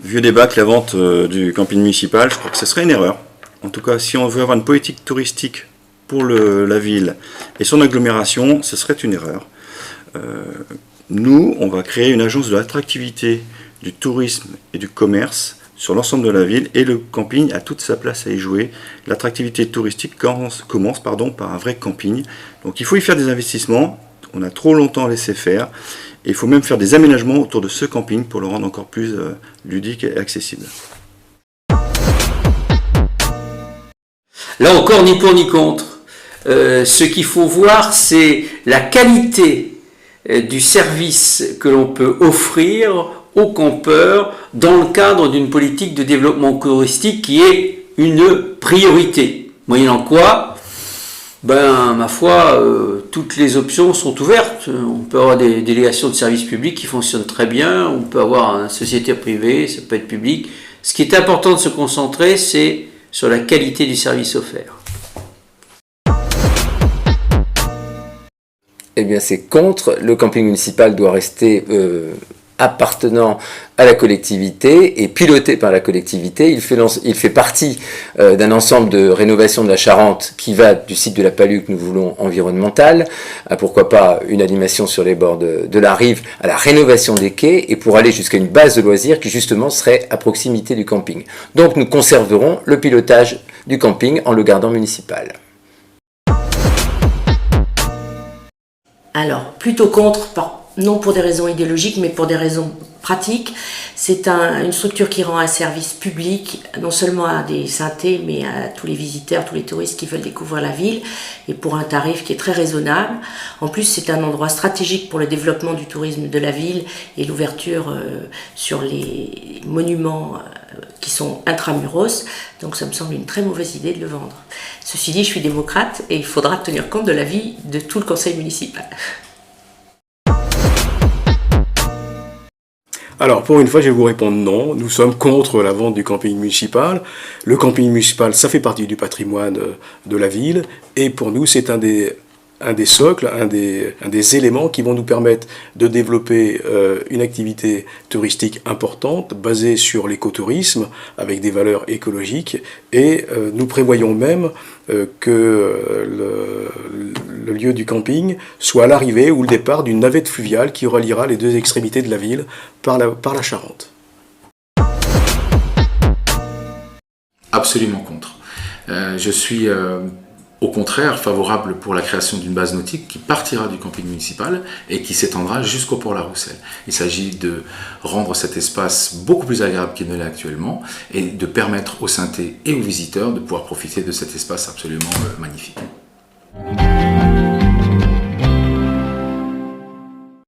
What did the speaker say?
vieux débat que la vente du camping municipal, je crois que ce serait une erreur. En tout cas, si on veut avoir une politique touristique pour la ville et son agglomération, ce serait une erreur. Nous, on va créer une agence de l'attractivité, du tourisme et du commerce sur l'ensemble de la ville, et le camping a toute sa place à y jouer. L'attractivité touristique commence par un vrai camping. Donc il faut y faire des investissements, on a trop longtemps laissé faire, et il faut même faire des aménagements autour de ce camping pour le rendre encore plus ludique et accessible. Là encore, ni pour ni contre. Ce qu'il faut voir, c'est la qualité du service que l'on peut offrir aux campeurs dans le cadre d'une politique de développement touristique qui est une priorité. Moyennant quoi, ma foi, toutes les options sont ouvertes. On peut avoir des délégations de services publics qui fonctionnent très bien, on peut avoir une société privée, ça peut être public. Ce qui est important de se concentrer, c'est sur la qualité du service offert. Eh bien, c'est contre. Le camping municipal doit rester appartenant à la collectivité et piloté par la collectivité. Il fait partie d'un ensemble de rénovation de la Charente qui va du site de la Palue que nous voulons environnemental, pourquoi pas une animation sur les bords de la rive, à la rénovation des quais, et pour aller jusqu'à une base de loisirs qui justement serait à proximité du camping. Donc nous conserverons le pilotage du camping en le gardant municipal. Alors, plutôt contre, non pour des raisons idéologiques, mais pour des raisons pratiques. C'est une structure qui rend un service public, non seulement à des synthés, mais à tous les visiteurs, tous les touristes qui veulent découvrir la ville, et pour un tarif qui est très raisonnable. En plus, c'est un endroit stratégique pour le développement du tourisme de la ville et l'ouverture sur les monuments qui sont intramuros. Donc ça me semble une très mauvaise idée de le vendre. Ceci dit, je suis démocrate et il faudra tenir compte de l'avis de tout le conseil municipal. Alors, pour une fois, je vais vous répondre non. Nous sommes contre la vente du camping municipal. Le camping municipal, ça fait partie du patrimoine de la ville. Et pour nous, c'est un des socles, un des éléments qui vont nous permettre de développer une activité touristique importante, basée sur l'écotourisme, avec des valeurs écologiques. Et nous prévoyons même que le lieu du camping soit à l'arrivée ou le départ d'une navette fluviale qui reliera les deux extrémités de la ville par la Charente. Absolument contre. Je suis au contraire favorable pour la création d'une base nautique qui partira du camping municipal et qui s'étendra jusqu'au port La Rousselle. Il s'agit de rendre cet espace beaucoup plus agréable qu'il ne l'est actuellement et de permettre aux synthés et aux visiteurs de pouvoir profiter de cet espace absolument magnifique.